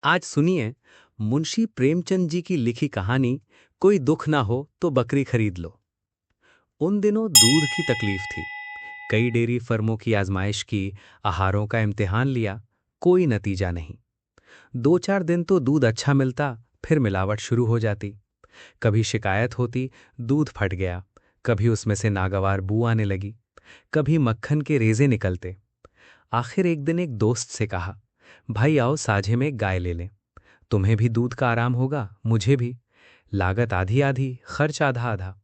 आज सुनिए मुंशी प्रेमचंद जी की लिखी कहानी कोई दुख ना हो तो बकरी खरीद लो। उन दिनों दूध की तकलीफ थी। कई डेयरी फर्मों की आजमाइश की, आहारों का इम्तिहान लिया, कोई नतीजा नहीं। 2-4 दिन तो दूध अच्छा मिलता, फिर मिलावट शुरू हो जाती। कभी शिकायत होती, दूध फट गया। कभी उसमें से नागवार बू आने लगी। कभी मक्खन के रेजे निकलते। आखिर एक दिन एक दोस्त से कहा, भाई आओ साझे में एक गाय ले लें। तुम्हें भी दूध का आराम होगा, मुझे भी। लागत आधी आधी, खर्च आधा आधा,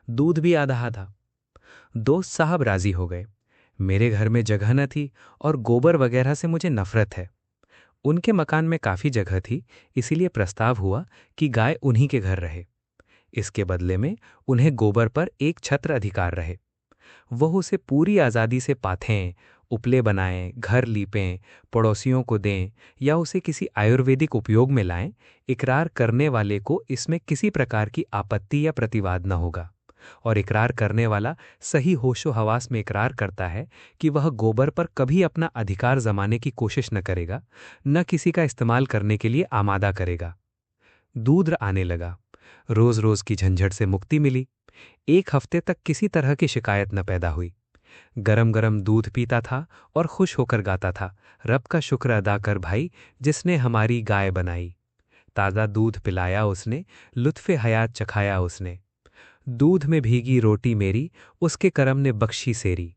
दूध भी आधा आधा। दोस्त साहब राजी हो गए। मेरे घर में जगह न थी और गोबर वगैरह से मुझे नफरत है। उनके मकान में काफी जगह थी, इसीलिए प्रस्ताव हुआ कि गाय उन्हीं के घर रहे। इसके बदले में उन्हें गोबर पर एक छत्र अधिकार रहे। वह उसे पूरी आज़ादी से पाथें, उपले बनाएं, घर लीपें, पड़ोसियों को दें या उसे किसी आयुर्वेदिक उपयोग में लाएं। इकरार करने वाले को इसमें किसी प्रकार की आपत्ति या प्रतिवाद न होगा। और इकरार करने वाला सही होशो हवास में इकरार करता है कि वह गोबर पर कभी अपना अधिकार जमाने की कोशिश न करेगा, न किसी का इस्तेमाल करने के लिए आमादा करेगा। दूध आने लगा। रोज रोज की झंझट से मुक्ति मिली। एक हफ्ते तक किसी तरह की शिकायत न पैदा हुई। गरम गरम दूध पीता था और खुश होकर गाता था, रब का शुक्र अदा कर भाई, जिसने हमारी गाय बनाई। ताज़ा दूध पिलाया उसने, लुत्फ़े हयात चखाया उसने। दूध में भीगी रोटी मेरी, उसके करम ने बख्शी सेरी।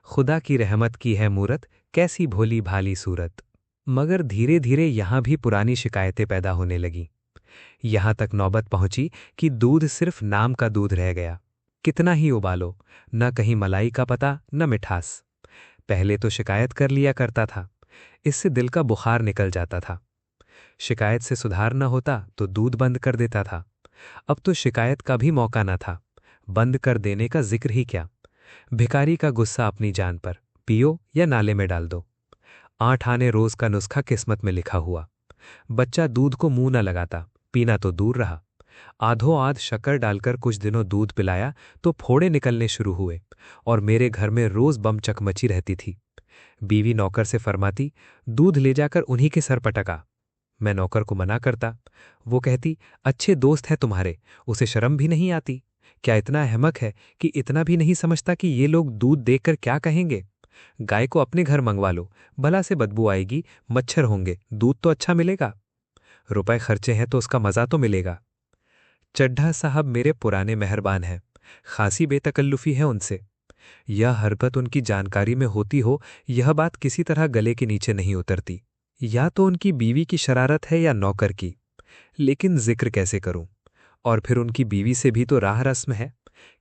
खुदा की रहमत की है मूरत, कैसी भोली भाली सूरत। मगर धीरे धीरे यहां भी पुरानी शिकायतें पैदा होने लगीं। यहां तक नौबत पहुंची कि दूध सिर्फ नाम का दूध रह गया। कितना ही उबालो, न कहीं मलाई का पता, न मिठास। पहले तो शिकायत कर लिया करता था, इससे दिल का बुखार निकल जाता था। शिकायत से सुधार न होता तो दूध बंद कर देता था। अब तो शिकायत का भी मौका न था, बंद कर देने का जिक्र ही क्या। भिखारी का गुस्सा अपनी जान पर, पियो या नाले में डाल दो। 8 आने रोज का नुस्खा किस्मत में लिखा हुआ। बच्चा दूध को मुंह न लगाता, पीना तो दूर रहा। आधो आध शक्कर डालकर कुछ दिनों दूध पिलाया तो फोड़े निकलने शुरू हुए और मेरे घर में रोज बम चकमची रहती थी। बीवी नौकर से फरमाती, दूध ले जाकर उन्हीं के सर पटका। मैं नौकर को मना करता। वो कहती, अच्छे दोस्त हैं तुम्हारे, उसे शर्म भी नहीं आती। क्या इतना अहमक है कि इतना भी नहीं समझता कि ये लोग दूध देखकर क्या कहेंगे। गाय को अपने घर मंगवा लो, भला से बदबू आएगी, मच्छर होंगे, दूध तो अच्छा मिलेगा। रुपए खर्चे हैं तो उसका मजा तो मिलेगा। चड्ढा साहब मेरे पुराने मेहरबान हैं, खासी बेतकल्लुफी है उनसे। यह हरकत उनकी जानकारी में होती हो, यह बात किसी तरह गले के नीचे नहीं उतरती। या तो उनकी बीवी की शरारत है या नौकर की, लेकिन जिक्र कैसे करूं। और फिर उनकी बीवी से भी तो राह रस्म है।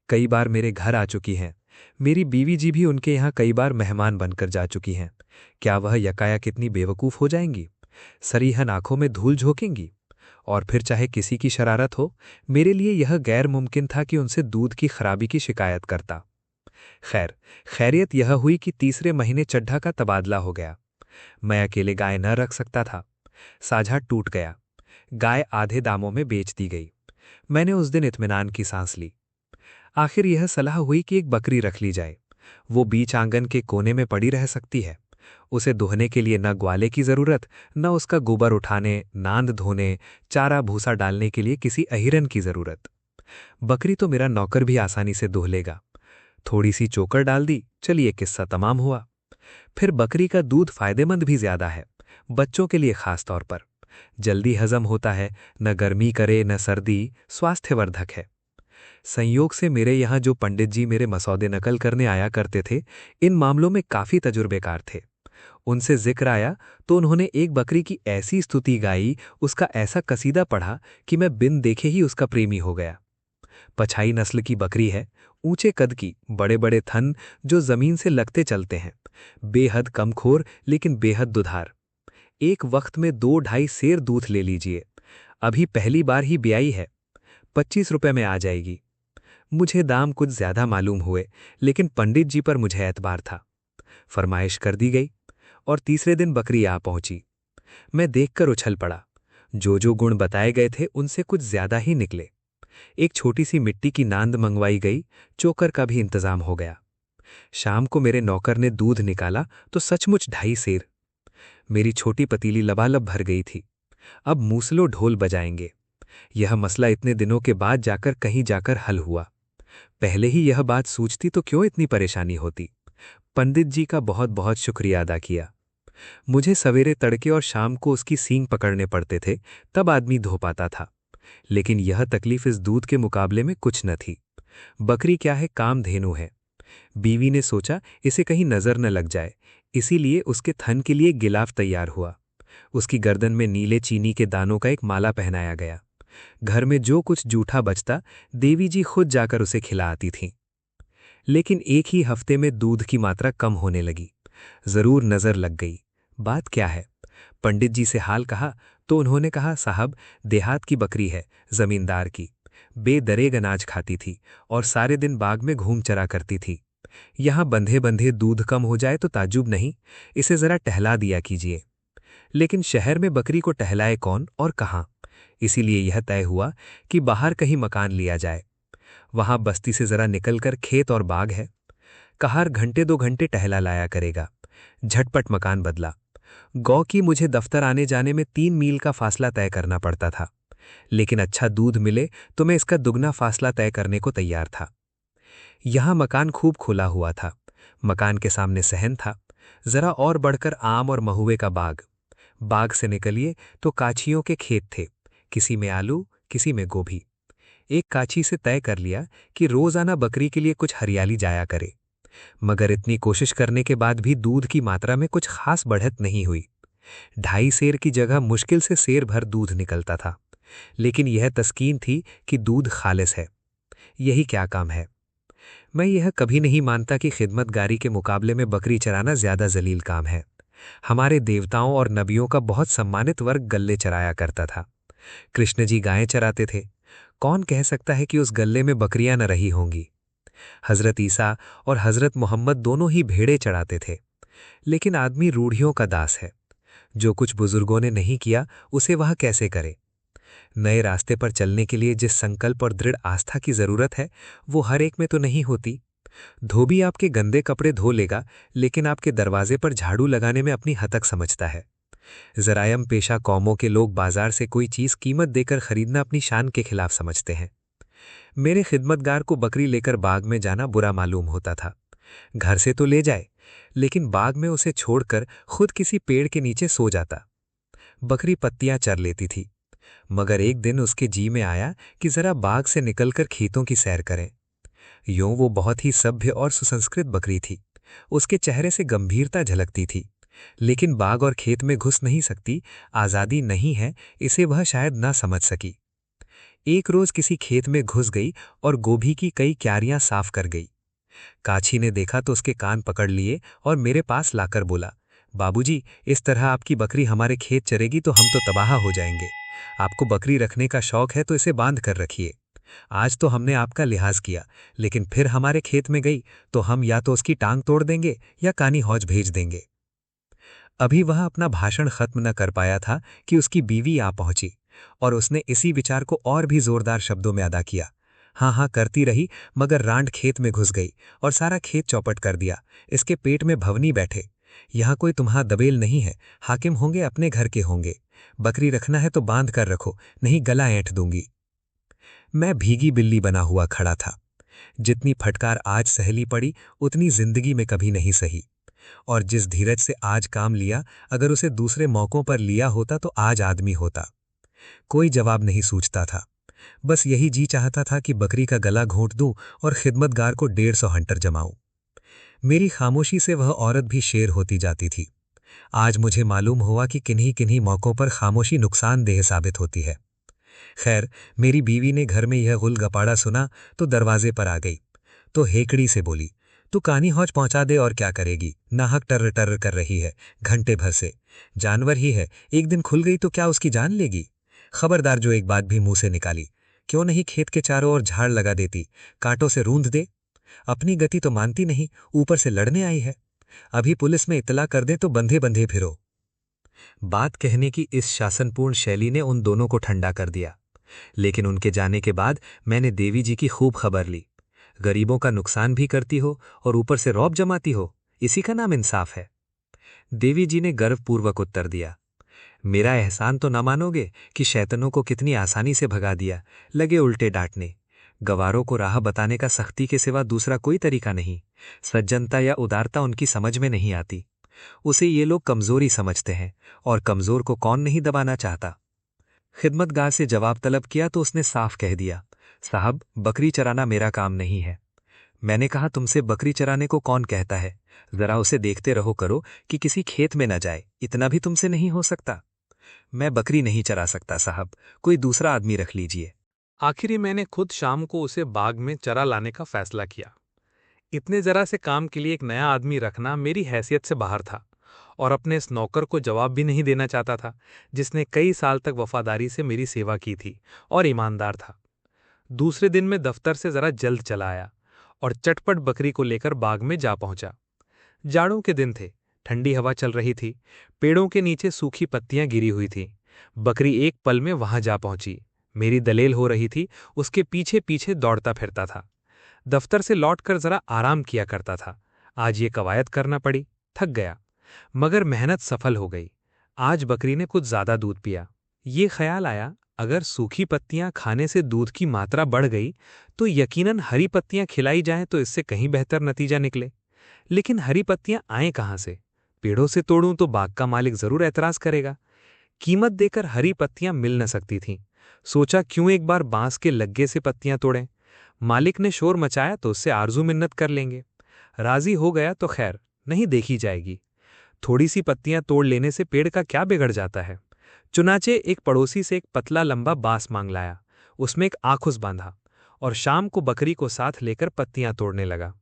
कई बार मेरे घर आ चुकी हैं। मेरी बीवी जी भी उनके यहाँ कई बार मेहमान बनकर जा चुकी हैं। क्या वह यकायक कितनी बेवकूफ़ हो जाएंगी, सरीहन आंखों में धूल झोंकेंगी। और फिर चाहे किसी की शरारत हो, मेरे लिए यह गैर मुमकिन था कि उनसे दूध की खराबी की शिकायत करता। खैर, खैरियत यह हुई कि तीसरे महीने चड्ढा का तबादला हो गया। मैं अकेले गाय न रख सकता था। साझा टूट गया। गाय आधे दामों में बेच दी गई। मैंने उस दिन इत्मीनान की सांस ली। आखिर यह सलाह हुई कि एक बकरी रख ली जाए। वो बीच आंगन के कोने में पड़ी रह सकती है। उसे दुहने के लिए न ग्वाले की जरूरत, न उसका गोबर उठाने, नांद धोने, चारा भूसा डालने के लिए किसी अहिरन की जरूरत। बकरी तो मेरा नौकर भी आसानी से दुह लेगा। थोड़ी सी चोकर डाल दी, चलिए किस्सा तमाम हुआ। फिर बकरी का दूध फायदेमंद भी ज्यादा है, बच्चों के लिए खास तौर पर। जल्दी हजम होता है, न गर्मी करे न सर्दी, स्वास्थ्यवर्धक है। संयोग से मेरे यहाँ जो पंडित जी मेरे मसौदे नकल करने आया करते थे, इन मामलों में काफी तजुर्बेकार थे। उनसे जिक्र आया तो उन्होंने एक बकरी की ऐसी स्तुति गाई, उसका ऐसा कसीदा पढ़ा कि मैं बिन देखे ही उसका प्रेमी हो गया। पछाई नस्ल की बकरी है, ऊंचे कद की, बड़े बड़े थन जो जमीन से लगते चलते हैं, बेहद कमखोर लेकिन बेहद दुधार। एक वक्त में 2-2.5 सेर दूध ले लीजिए। अभी पहली बार ही ब्याई है, 25 रुपए में आ जाएगी। मुझे दाम कुछ ज्यादा मालूम हुए, लेकिन पंडित जी पर मुझे एतबार था। फरमाइश कर दी गई और तीसरे दिन बकरी आ पहुंची। मैं देखकर उछल पड़ा। जो जो गुण बताए गए थे उनसे कुछ ज्यादा ही निकले। एक छोटी सी मिट्टी की नांद मंगवाई गई, चोकर का भी इंतजाम हो गया। शाम को मेरे नौकर ने दूध निकाला तो सचमुच 2.5 सेर। मेरी छोटी पतीली लबालब भर गई थी। अब मूसलो ढोल बजाएंगे। यह मसला इतने दिनों के बाद जाकर कहीं जाकर हल हुआ। पहले ही यह बात सूझती तो क्यों इतनी परेशानी होती। पंडित जी का बहुत बहुत शुक्रिया अदा किया। मुझे सवेरे तड़के और शाम को उसकी सींग पकड़ने पड़ते थे, तब आदमी धो पाता था। लेकिन यह तकलीफ इस दूध के मुकाबले में कुछ न थी। बकरी क्या है, कामधेनु है। बीवी ने सोचा इसे कहीं नजर न लग जाए, इसीलिए उसके थन के लिए गिलाफ तैयार हुआ। उसकी गर्दन में नीले चीनी के दानों का एक माला पहनाया गया। घर में जो कुछ जूठा बचता, देवी जी खुद जाकर उसे खिला आती थीं। लेकिन एक ही हफ्ते में दूध की मात्रा कम होने लगी। जरूर नजर लग गई। बात क्या है? पंडित जी से हाल कहा तो उन्होंने कहा, साहब, देहात की बकरी है, जमींदार की। बेदरेग अनाज खाती थी और सारे दिन बाग में घूम चरा करती थी। यहां बंधे बंधे दूध कम हो जाए तो ताज्जुब नहीं, इसे जरा टहला दिया कीजिए। लेकिन शहर में बकरी को टहलाए कौन और कहां? इसीलिए यह तय हुआ कि बाहर कहीं मकान लिया जाए। वहां बस्ती से जरा निकलकर खेत और बाग है। कहार घंटे 2 घंटे टहला लाया करेगा। झटपट मकान बदला। गौ की मुझे दफ्तर आने जाने में 3 मील का फासला तय करना पड़ता था। लेकिन अच्छा दूध मिले तो मैं इसका दुगना फासला तय करने को तैयार था। यहां मकान खूब खुला हुआ था। मकान के सामने सहन था। जरा और बढ़कर आम और महुए का बाग। बाग से निकलिए तो काछियों के खेत थे, किसी में आलू, किसी में गोभी। एक काछी से तय कर लिया कि रोजाना बकरी के लिए कुछ हरियाली जाया करे। मगर इतनी कोशिश करने के बाद भी दूध की मात्रा में कुछ खास बढ़त नहीं हुई। 2.5 सेर की जगह मुश्किल से सेर भर दूध निकलता था। लेकिन यह तस्कीन थी कि दूध खालिस है। यही क्या काम है। मैं यह कभी नहीं मानता कि खिदमतगारी के मुकाबले में बकरी चराना ज्यादा जलील काम है। हमारे देवताओं और नबियों का बहुत सम्मानित वर्ग गल्ले चराया करता था। कृष्ण जी गायें चराते थे। कौन कह सकता है कि उस गल्ले में बकरियां न रही होंगी। हजरत ईसा और हजरत मोहम्मद दोनों ही भेड़े चढ़ाते थे। लेकिन आदमी रूढ़ियों का दास है। जो कुछ बुजुर्गों ने नहीं किया उसे वह कैसे करे। नए रास्ते पर चलने के लिए जिस संकल्प और दृढ़ आस्था की जरूरत है, वो हर एक में तो नहीं होती। धोबी आपके गंदे कपड़े धो लेगा, लेकिन आपके दरवाजे पर झाड़ू लगाने में अपनी हतक समझता है। जरायम पेशा कौमों के लोग बाजार से कोई चीज कीमत देकर खरीदना अपनी शान के खिलाफ समझते हैं। मेरे खिदमतगार को बकरी लेकर बाग में जाना बुरा मालूम होता था। घर से तो ले जाए, लेकिन बाग में उसे छोड़कर खुद किसी पेड़ के नीचे सो जाता। बकरी पत्तियां चर लेती थी। मगर एक दिन उसके जी में आया कि जरा बाग से निकलकर खेतों की सैर करें। यूं वो बहुत ही सभ्य और सुसंस्कृत बकरी थी। उसके चेहरे से गंभीरता झलकती थी। लेकिन बाग और खेत में घुस नहीं सकती, आजादी नहीं है, इसे वह शायद ना समझ सकी। एक रोज किसी खेत में घुस गई और गोभी की कई क्यारियां साफ कर गई। काछी ने देखा तो उसके कान पकड़ लिए और मेरे पास लाकर बोला, बाबूजी, इस तरह आपकी बकरी हमारे खेत चरेगी तो हम तो तबाह हो जाएंगे। आपको बकरी रखने का शौक है तो इसे बांध कर रखिए। आज तो हमने आपका लिहाज किया, लेकिन फिर हमारे खेत में गई तो हम या तो उसकी टांग तोड़ देंगे या कानी हौज भेज देंगे। अभी वह अपना भाषण खत्म न कर पाया था कि उसकी बीवी आ पहुंची और उसने इसी विचार को और भी जोरदार शब्दों में अदा किया। हाँ हाँ करती रही, मगर रांड खेत में घुस गई और सारा खेत चौपट कर दिया। इसके पेट में भवनी बैठे। यहाँ कोई तुम्हारा दबेल नहीं है, हाकिम होंगे अपने घर के होंगे। बकरी रखना है तो बांध कर रखो, नहीं गला ऐंठ दूंगी। मैं भीगी बिल्ली बना हुआ खड़ा था। जितनी फटकार आज सहली पड़ी उतनी जिंदगी में कभी नहीं सही। और जिस धीरज से आज काम लिया, अगर उसे दूसरे मौकों पर लिया होता तो आज आदमी होता। कोई जवाब नहीं सूझता था। बस यही जी चाहता था कि बकरी का गला घोंट दूं और खिदमतगार को 150 हंटर जमाऊं। मेरी खामोशी से वह औरत भी शेर होती जाती थी। आज मुझे मालूम हुआ कि किन्हीं किन्हीं मौकों पर खामोशी नुकसानदेह साबित होती है। खैर, मेरी बीवी ने घर में यह गुलगपाड़ा सुना तो दरवाजे पर आ गई। तो हेकड़ी से बोली, तू कानी हौज पहुंचा दे और क्या करेगी, नाहक टर्र टर्र कर रही है घंटे भर से। जानवर ही है, एक दिन खुल गई तो क्या उसकी जान लेगी। खबरदार जो एक बात भी मुंह से निकाली। क्यों नहीं खेत के चारों ओर झाड़ लगा देती, कांटों से रूंध दे। अपनी गति तो मानती नहीं, ऊपर से लड़ने आई है। अभी पुलिस में इत्तला कर दे तो बंधे बंधे फिरो। बात कहने की इस शासनपूर्ण शैली ने उन दोनों को ठंडा कर दिया। लेकिन उनके जाने के बाद मैंने देवी जी की खूब खबर ली। गरीबों का नुकसान भी करती हो और ऊपर से रौब जमाती हो, इसी का नाम इंसाफ है। देवी जी ने गर्वपूर्वक उत्तर दिया, मेरा एहसान तो न मानोगे कि शैतानों को कितनी आसानी से भगा दिया, लगे उल्टे डांटने। गवारों को राह बताने का सख्ती के सिवा दूसरा कोई तरीका नहीं। सज्जनता या उदारता उनकी समझ में नहीं आती। उसे ये लोग कमजोरी समझते हैं, और कमजोर को कौन नहीं दबाना चाहता। खिदमतगार से जवाब तलब किया तो उसने साफ कह दिया, साहब बकरी चराना मेरा काम नहीं है। मैंने कहा, तुमसे बकरी चराने को कौन कहता है? जरा उसे देखते रहो करो कि किसी खेत में न जाए, इतना भी तुमसे नहीं हो सकता। मैं बकरी नहीं चरा सकता साहब, कोई दूसरा आदमी रख लीजिए। आखिर मैंने खुद शाम को उसे बाग में चरा लाने का फैसला किया। इतने जरा से काम के लिए एक नया आदमी रखना मेरी हैसियत से बाहर था, और अपने इस नौकर को जवाब भी नहीं देना चाहता था, जिसने कई साल तक वफादारी से मेरी सेवा की थी और ईमानदार था। दूसरे दिन मैं दफ्तर से जरा जल्द चला आया और चटपट बकरी को लेकर बाग में जा पहुंचा। जाड़ों के दिन थे, ठंडी हवा चल रही थी, पेड़ों के नीचे सूखी पत्तियां गिरी हुई थीं। बकरी एक पल में वहां जा पहुंची। मेरी दलेल हो रही थी, उसके पीछे पीछे दौड़ता फिरता था। दफ्तर से लौटकर जरा आराम किया करता था, आज ये कवायद करना पड़ी। थक गया, मगर मेहनत सफल हो गई। आज बकरी ने कुछ ज्यादा दूध पिया। ये ख्याल आया, अगर सूखी पत्तियां खाने से दूध की मात्रा बढ़ गई तो यकीनन हरी पत्तियां खिलाई जाएं तो इससे कहीं बेहतर नतीजा निकले। लेकिन हरी पत्तियां आएं कहां से? पेड़ों से तोड़ूं तो बाग का मालिक जरूर एतराज करेगा। कीमत देकर हरी पत्तियां मिल न सकती थीं। सोचा क्यों एक बार बांस के लग्गे से पत्तियां तोड़ें। मालिक ने शोर मचाया तो उससे आरजू मिन्नत कर लेंगे। राजी हो गया तो खैर, नहीं देखी जाएगी। थोड़ी सी पत्तियां तोड़ लेने से पेड़ का क्या बिगड़ जाता है। चुनाचे एक पड़ोसी से एक पतला लंबा बांस मांग लाया, उसमें एक आखुस बांधा और शाम को बकरी को साथ लेकर पत्तियां तोड़ने लगा।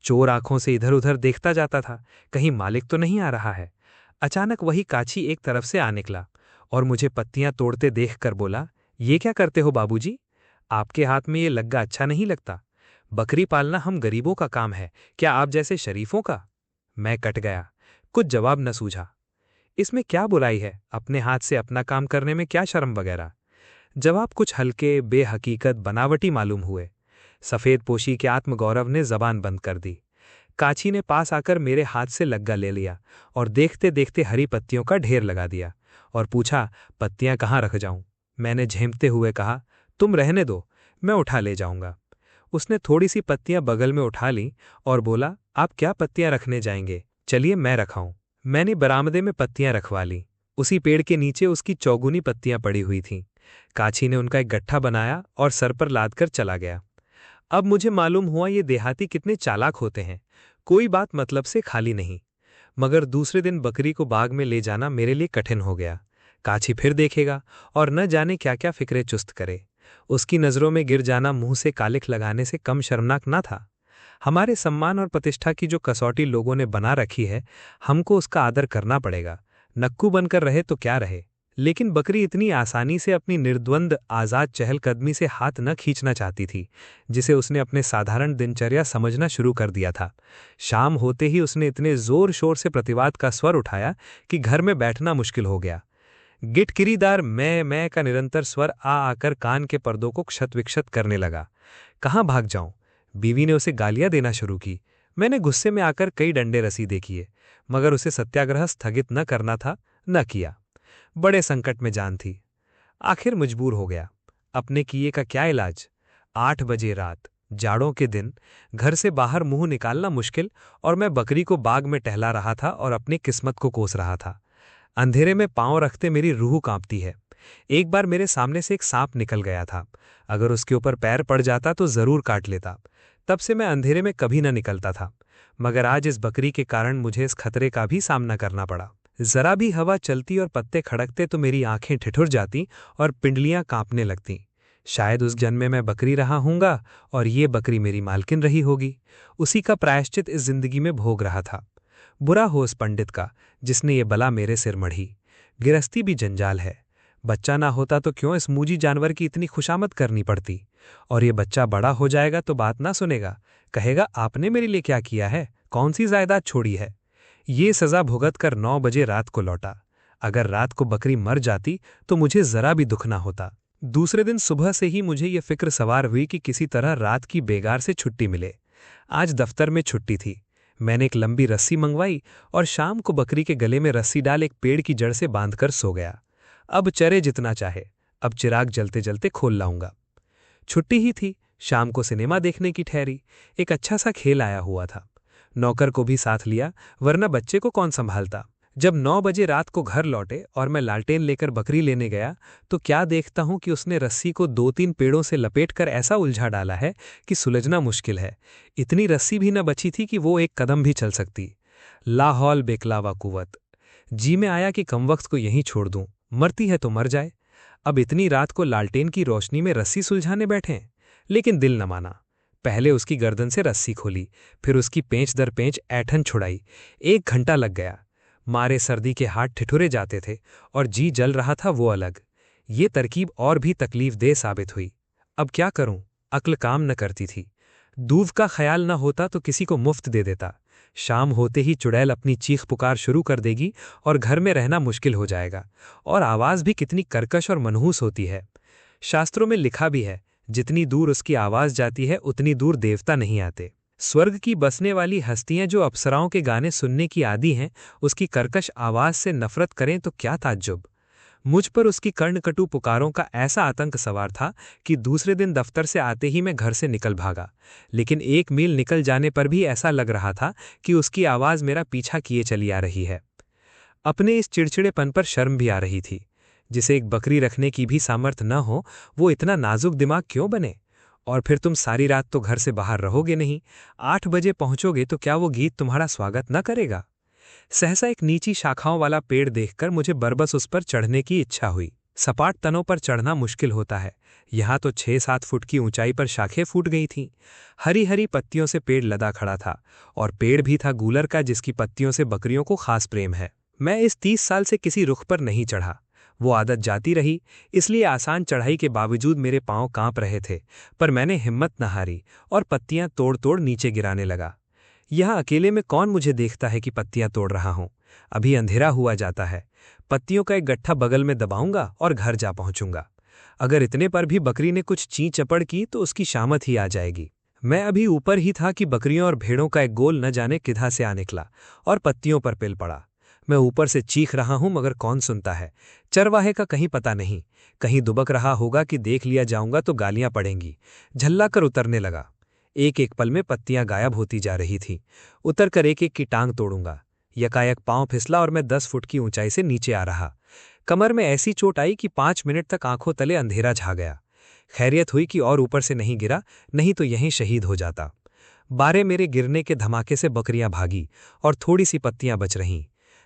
चोर आंखों से इधर उधर देखता जाता था, कहीं मालिक तो नहीं आ रहा है। अचानक वही काची एक तरफ से आ निकला और मुझे पत्तियां तोड़ते देखकर बोला, ये क्या करते हो बाबूजी? आपके हाथ में ये लग्गा अच्छा नहीं लगता। बकरी पालना हम गरीबों का काम है, क्या आप जैसे शरीफों का? मैं कट गया, कुछ जवाब न सूझा। इसमें क्या बुराई है? अपने हाथ से अपना काम करने में क्या शर्म वगैरह? जवाब कुछ हल्के, बेहकीकत, बनावटी मालूम हुए। सफेद पोशी के आत्मगौरव ने जबान बंद कर दी। काची ने पास आकर मेरे हाथ से लग्गा ले लिया और देखते देखते हरी पत्तियों का ढेर लगा दिया और पूछा, पत्तियां कहाँ रख जाऊं? मैंने झेंपते हुए कहा, तुम रहने दो, मैं उठा ले जाऊंगा। उसने थोड़ी सी पत्तियां बगल में उठा लीं और बोला, आप क्या पत्तियां रखने जाएंगे? चलिए मैं रखाऊं। मैंने बरामदे में पत्तियां रखवा लीं। उसी पेड़ के नीचे उसकी चौगुनी पत्तियां पड़ी हुई थीं। काची ने उनका एक गट्ठा बनाया और सर पर लाद कर चला गया। अब मुझे मालूम हुआ ये देहाती कितने चालाक होते हैं, कोई बात मतलब से खाली नहीं। मगर दूसरे दिन बकरी को बाग में ले जाना मेरे लिए कठिन हो गया। काची फिर देखेगा और न जाने क्या क्या फिक्रे चुस्त करे। उसकी नज़रों में गिर जाना मुंह से कालिख लगाने से कम शर्मनाक न था। हमारे सम्मान और प्रतिष्ठा की जो कसौटी लोगों ने बना रखी है, हमको उसका आदर करना पड़ेगा। नक्कू बनकर रहे तो क्या रहे। लेकिन बकरी इतनी आसानी से अपनी निर्द्वंद आज़ाद चहलकदमी से हाथ न खींचना चाहती थी, जिसे उसने अपने साधारण दिनचर्या समझना शुरू कर दिया था। शाम होते ही उसने इतने जोर शोर से प्रतिवाद का स्वर उठाया कि घर में बैठना मुश्किल हो गया। गिटकिरीदार मैं का निरंतर स्वर आ आकर कान के पर्दों को क्षत विक्षत करने लगा। कहाँ भाग जाऊं? बीवी ने उसे गालियां देना शुरू की। मैंने गुस्से में आकर कई डंडे रसीदे किए, मगर उसे सत्याग्रह स्थगित न करना था, न किया। बड़े संकट में जान थी। आखिर मजबूर हो गया। अपने किए का क्या इलाज? 8 बजे रात, जाड़ों के दिन, घर से बाहर मुंह निकालना मुश्किल, और मैं बकरी को बाग में टहला रहा था और अपनी किस्मत को कोस रहा था। अंधेरे में पांव रखते मेरी रूह कांपती है। एक बार मेरे सामने से एक सांप निकल गया था। अगर उसके ऊपर पैर पड़ जाता तो जरूर काट लेता। तब से मैं अंधेरे में कभी न निकलता था, मगर आज इस बकरी के कारण मुझे इस खतरे का भी सामना करना पड़ा। जरा भी हवा चलती और पत्ते खड़कते तो मेरी आंखें ठिठुर जाती और पिंडलियां कांपने लगतीं। शायद उस जन्म में मैं बकरी रहा हूंगा और ये बकरी मेरी मालकिन रही होगी। उसी का प्रायश्चित इस जिंदगी में भोग रहा था। बुरा हो उस पंडित का जिसने ये बला मेरे सिर मढ़ी। गिरस्ती भी जंजाल है। बच्चा ना होता तो क्यों इस मूजी जानवर की इतनी खुशामद करनी पड़ती। और ये बच्चा बड़ा हो जाएगा तो बात ना सुनेगा, कहेगा आपने मेरे लिए क्या किया है, कौन सी जायदाद छोड़ी है। ये सजा भुगत कर 9 बजे रात को लौटा। अगर रात को बकरी मर जाती तो मुझे जरा भी दुख ना होता। दूसरे दिन सुबह से ही मुझे ये फिक्र सवार हुई कि किसी तरह रात की बेगार से छुट्टी मिले। आज दफ्तर में छुट्टी थी। मैंने एक लंबी रस्सी मंगवाई और शाम को बकरी के गले में रस्सी डाल एक पेड़ की जड़ से बांधकर सो गया। अब चरे जितना चाहे, अब चिराग जलते जलते खोल लाऊंगा। छुट्टी ही थी, शाम को सिनेमा देखने की ठहरी। एक अच्छा सा खेल आया हुआ था। नौकर को भी साथ लिया, वरना बच्चे को कौन संभालता। जब 9 बजे रात को घर लौटे और मैं लालटेन लेकर बकरी लेने गया तो क्या देखता हूं कि उसने रस्सी को 2-3 पेड़ों से लपेटकर ऐसा उलझा डाला है कि सुलझना मुश्किल है। इतनी रस्सी भी न बची थी कि वो एक कदम भी चल सकती। लाहौल बेकलावा कुवत। जी में आया कि कमवक्त को यहीं छोड़ दूं, मरती है तो मर जाए। अब इतनी रात को लालटेन की रोशनी में रस्सी सुलझाने बैठे, लेकिन दिल न माना। पहले उसकी गर्दन से रस्सी खोली, फिर उसकी पेंच दर पेंच ऐठन छुड़ाई। 1 घंटा लग गया। मारे सर्दी के हाथ ठिठुरे जाते थे और जी जल रहा था वो अलग। ये तरकीब और भी तकलीफदेह साबित हुई। अब क्या करूं, अक्ल काम न करती थी। दूध का ख्याल न होता तो किसी को मुफ्त दे देता। शाम होते ही चुड़ैल अपनी चीख पुकार शुरू कर देगी और घर में रहना मुश्किल हो जाएगा। और आवाज़ भी कितनी कर्कश और मनहूस होती है। शास्त्रों में लिखा भी है, जितनी दूर उसकी आवाज़ जाती है उतनी दूर देवता नहीं आते। स्वर्ग की बसने वाली हस्तियां जो अप्सराओं के गाने सुनने की आदी हैं, उसकी कर्कश आवाज़ से नफरत करें तो क्या ताज्जुब। मुझ पर उसकी कर्णकटु पुकारों का ऐसा आतंक सवार था कि दूसरे दिन दफ्तर से आते ही मैं घर से निकल भागा। लेकिन 1 मील निकल जाने पर भी ऐसा लग रहा था कि उसकी आवाज़ मेरा पीछा किए चली आ रही है। अपने इस चिड़चिड़ेपन पर शर्म भी आ रही थी। जिसे एक बकरी रखने की भी सामर्थ्य न हो, वो इतना नाजुक दिमाग क्यों बने। और फिर तुम सारी रात तो घर से बाहर रहोगे नहीं, 8 बजे पहुंचोगे तो क्या वो गीत तुम्हारा स्वागत न करेगा। सहसा एक नीची शाखाओं वाला पेड़ देखकर मुझे बरबस उस पर चढ़ने की इच्छा हुई। सपाट तनों पर चढ़ना मुश्किल होता है, यहाँ तो 6-7 फुट की ऊंचाई पर शाखें फूट गई थीं। हरी हरी पत्तियों से पेड़ लदा खड़ा था, और पेड़ भी था गूलर का, जिसकी पत्तियों से बकरियों को खास प्रेम है। मैं इस 30 साल से किसी रुख पर नहीं चढ़ा। वो आदत जाती रही, इसलिए आसान चढ़ाई के बावजूद मेरे पांव कांप रहे थे। पर मैंने हिम्मत न हारी और पत्तियां तोड़ तोड़ नीचे गिराने लगा। यहाँ अकेले में कौन मुझे देखता है कि पत्तियां तोड़ रहा हूं। अभी अंधेरा हुआ जाता है। पत्तियों का एक गट्ठा बगल में दबाऊंगा और घर जा पहुंचूंगा। अगर इतने पर भी बकरी ने कुछ ची चपड़ की तो उसकी शामत ही आ जाएगी। मैं अभी ऊपर ही था कि बकरियों और भेड़ों का एक गोल न जाने किधा से आ निकला और पत्तियों पर पिल पड़ा। मैं ऊपर से चीख रहा हूं, मगर कौन सुनता है। चरवाहे का कहीं पता नहीं, कहीं दुबक रहा होगा कि देख लिया जाऊंगा तो गालियां पड़ेंगी। झल्ला कर उतरने लगा। एक एक पल में पत्तियां गायब होती जा रही थीं। उतरकर एक एक की टांग तोड़ूंगा। यकायक पांव फिसला और मैं 10 फुट की ऊंचाई से नीचे आ रहा। कमर में ऐसी चोट आई कि 5 मिनट तक आंखों तले अंधेरा छा गया। खैरियत हुई कि और ऊपर से नहीं गिरा, नहीं तो यहीं शहीद हो जाता। बारे मेरे गिरने के धमाके से बकरियां भागी और थोड़ी सी पत्तियां बच रहीं।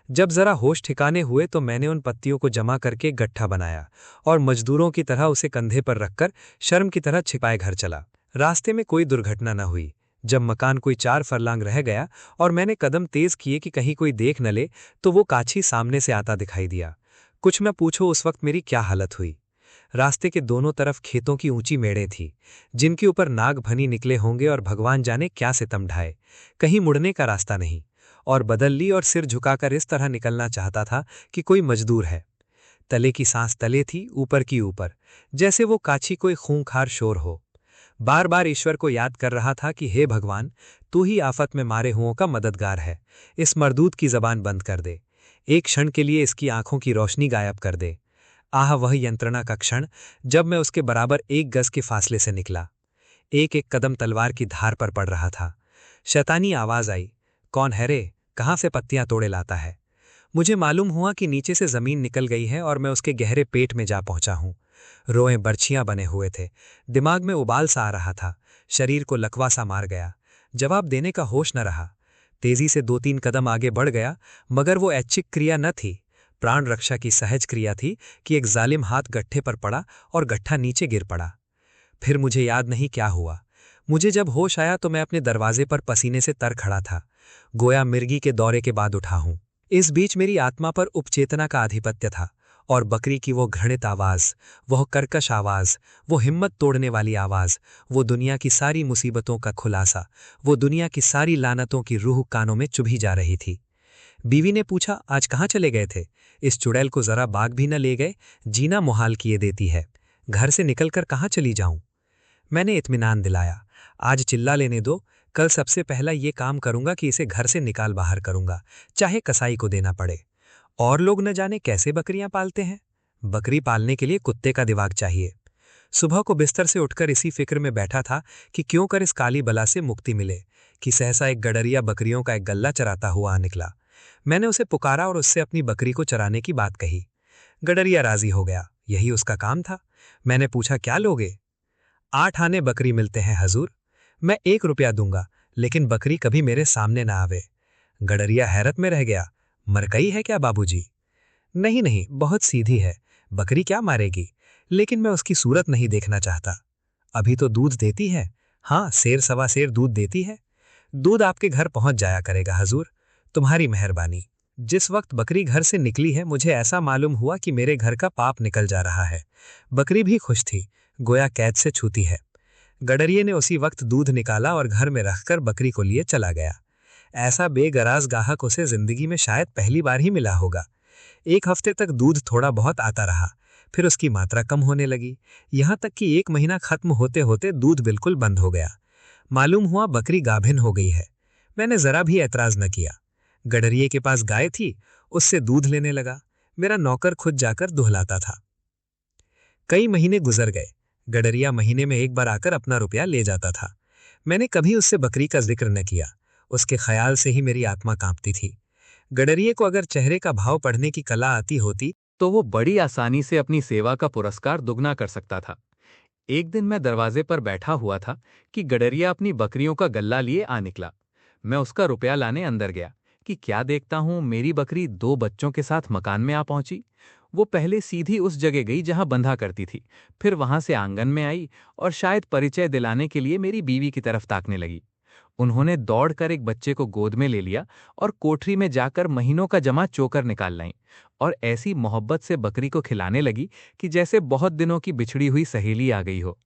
जब जरा होश ठिकाने हुए तो मैंने उन पत्तियों को जमा करके गट्ठा बनाया और मजदूरों की तरह उसे कंधे पर रखकर शर्म की तरह छिपाए घर चला। रास्ते में कोई दुर्घटना न हुई। जब मकान कोई 4 फरलांग रह गया और मैंने कदम तेज किए कि कहीं कोई देख न ले, तो वो काछी सामने से आता दिखाई दिया। कुछ न पूछो उस वक्त मेरी क्या हालत हुई। रास्ते के दोनों तरफ खेतों की ऊंची मेड़ें थीं, जिनके ऊपर नाग भनी निकले होंगे और भगवान जाने क्या सितम ढाए। कहीं मुड़ने का रास्ता नहीं, और बदल ली और सिर झुकाकर इस तरह निकलना चाहता था कि कोई मजदूर है। तले की सांस तले थी, ऊपर की ऊपर, जैसे वो काछी कोई खूंखार शोर हो। बार बार ईश्वर को याद कर रहा था कि हे भगवान, तू ही आफत में मारे हुओं का मददगार है। इस मरदूत की जबान बंद कर दे। एक क्षण के लिए इसकी आंखों की रोशनी गायब कर दे। आह, वह यंत्रणा का क्षण जब मैं उसके बराबर 1 गज के फासले से निकला। एक एक कदम तलवार की धार पर पड़ रहा था। शैतानी आवाज आई, कौन है रे, कहाँ से पत्तियां तोड़े लाता है। मुझे मालूम हुआ कि नीचे से जमीन निकल गई है और मैं उसके गहरे पेट में जा पहुंचा हूं। रोएं बर्छियां बने हुए थे, दिमाग में उबाल सा आ रहा था, शरीर को लकवा सा मार गया। जवाब देने का होश न रहा। तेजी से 2-3 कदम आगे बढ़ गया, मगर वो ऐच्छिक क्रिया न थी, प्राण रक्षा की सहज क्रिया थी कि एक जालिम हाथ गट्ठे पर पड़ा और गट्ठा नीचे गिर पड़ा। फिर मुझे याद नहीं क्या हुआ। मुझे जब होश आया तो मैं अपने दरवाजे पर पसीने से तर खड़ा था, गोया मिर्गी के दौरे के बाद उठा हूं। इस बीच मेरी आत्मा पर उपचेतना का आधिपत्य था, और बकरी की वो घृणित आवाज, वह कर्कश आवाज, वो हिम्मत तोड़ने वाली आवाज, वो दुनिया की सारी मुसीबतों का खुलासा, वो दुनिया की सारी लानतों की रूह कानों में चुभी जा रही थी। बीवी ने पूछा, आज कहाँ चले गए थे? इस चुड़ैल को जरा बाग भी न ले गए, जीना मुहाल किए देती है। घर से निकलकर कहाँ चली जाऊं? मैंने इत्मीनान दिलाया, आज चिल्ला लेने दो, कल सबसे पहला ये काम करूंगा कि इसे घर से निकाल बाहर करूंगा, चाहे कसाई को देना पड़े। और लोग न जाने कैसे बकरियां पालते हैं। बकरी पालने के लिए कुत्ते का दिमाग चाहिए। सुबह को बिस्तर से उठकर इसी फिक्र में बैठा था कि क्यों कर इस काली बला से मुक्ति मिले, कि सहसा एक गडरिया बकरियों का एक गल्ला चराता हुआ आ निकला। मैंने उसे पुकारा और उससे अपनी बकरी को चराने की बात कही। गडरिया राजी हो गया, यही उसका काम था। मैंने पूछा, क्या लोगे? 8 आने बकरी मिलते हैं हजूर। मैं 1 रुपया दूंगा, लेकिन बकरी कभी मेरे सामने ना आवे। गडरिया हैरत में रह गया। मरकई है क्या बाबूजी? नहीं नहीं, बहुत सीधी है, बकरी क्या मारेगी, लेकिन मैं उसकी सूरत नहीं देखना चाहता। अभी तो दूध देती है। हाँ, सेर सवा सेर दूध देती है। दूध आपके घर पहुंच जाया करेगा हजूर, तुम्हारी मेहरबानी। जिस वक्त बकरी घर से निकली है, मुझे ऐसा मालूम हुआ कि मेरे घर का पाप निकल जा रहा है। बकरी भी खुश थी, गोया कैद से छूती है। गडरिये ने उसी वक्त दूध निकाला और घर में रखकर बकरी को लिए चला गया। ऐसा बेगराज गाहक उसे जिंदगी में शायद पहली बार ही मिला होगा। 1 हफ्ते तक दूध थोड़ा बहुत आता रहा, फिर उसकी मात्रा कम होने लगी, यहां तक कि 1 महीना खत्म होते होते दूध बिल्कुल बंद हो गया। मालूम हुआ बकरी गाभिन हो गई है। मैंने जरा भी ऐतराज न किया। गडरिये के पास गाय थी, उससे दूध लेने लगा। मेरा नौकर खुद जाकर दुहलाता था। कई महीने गुजर गए। गडरिया महीने में 1 बार आकर अपना रुपया ले जाता था। मैंने कभी उससे बकरी का जिक्र न किया। उसके ख्याल से ही मेरी आत्मा कांपती थी। गडरिये को अगर चेहरे का भाव पढ़ने की कला आती होती तो वो बड़ी आसानी से अपनी सेवा का पुरस्कार दुगना कर सकता था। एक दिन मैं दरवाजे पर बैठा हुआ था कि गडरिया अपनी बकरियों का गल्ला लिए आ निकला। मैं उसका रुपया लाने अंदर गया कि क्या देखता हूं, मेरी बकरी 2 बच्चों के साथ मकान में आ पहुंची। वो पहले सीधी उस जगह गई जहां बंधा करती थी, फिर वहां से आंगन में आई और शायद परिचय दिलाने के लिए मेरी बीवी की तरफ ताकने लगी। उन्होंने दौड़कर एक बच्चे को गोद में ले लिया और कोठरी में जाकर महीनों का जमा चोकर निकाल लाई और ऐसी मोहब्बत से बकरी को खिलाने लगी कि जैसे बहुत दिनों की बिछड़ी हुई सहेली आ गई हो।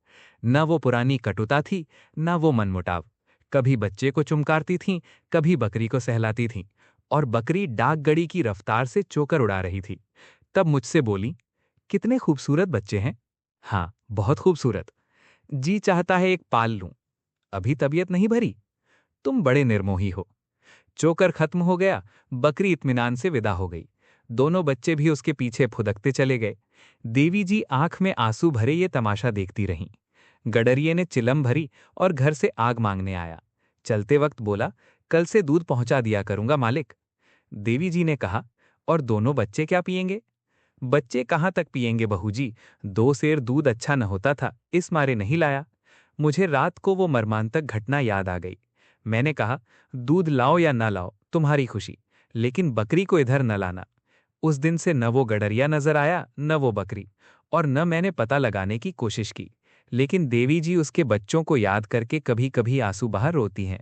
न वो पुरानी कटुता थी, न वो मनमुटाव। कभी बच्चे को चुमकारती थीं, कभी बकरी को सहलाती थीं, और बकरी डाकगड़ी की रफ्तार से चोकर उड़ा रही थी। तब मुझसे बोली, कितने खूबसूरत बच्चे हैं। हाँ, बहुत खूबसूरत। जी चाहता है एक पाल लूं। अभी तबीयत नहीं भरी। तुम बड़े निर्मोही हो। चोकर खत्म हो गया, बकरी इत्मीनान से विदा हो गई। दोनों बच्चे भी उसके पीछे फुदकते चले गए। देवी जी आंख में आंसू भरे ये तमाशा देखती रहीं। गडरिये ने चिलम भरी और घर से आग मांगने आया। चलते वक्त बोला, कल से दूध पहुंचा दिया करूंगा मालिक। देवी जी ने कहा, और दोनों बच्चे क्या पिएंगे? बच्चे कहाँ तक पिएंगे बहू जी, 2 सेर दूध अच्छा न होता था, इस मारे नहीं लाया। मुझे रात को वो मर्मांतक घटना याद आ गई। मैंने कहा, दूध लाओ या न लाओ, तुम्हारी खुशी, लेकिन बकरी को इधर न लाना। उस दिन से न वो गडरिया नजर आया, न वो बकरी, और न मैंने पता लगाने की कोशिश की। लेकिन देवी जी उसके बच्चों को याद करके कभी कभी आंसू बहा रोती हैं।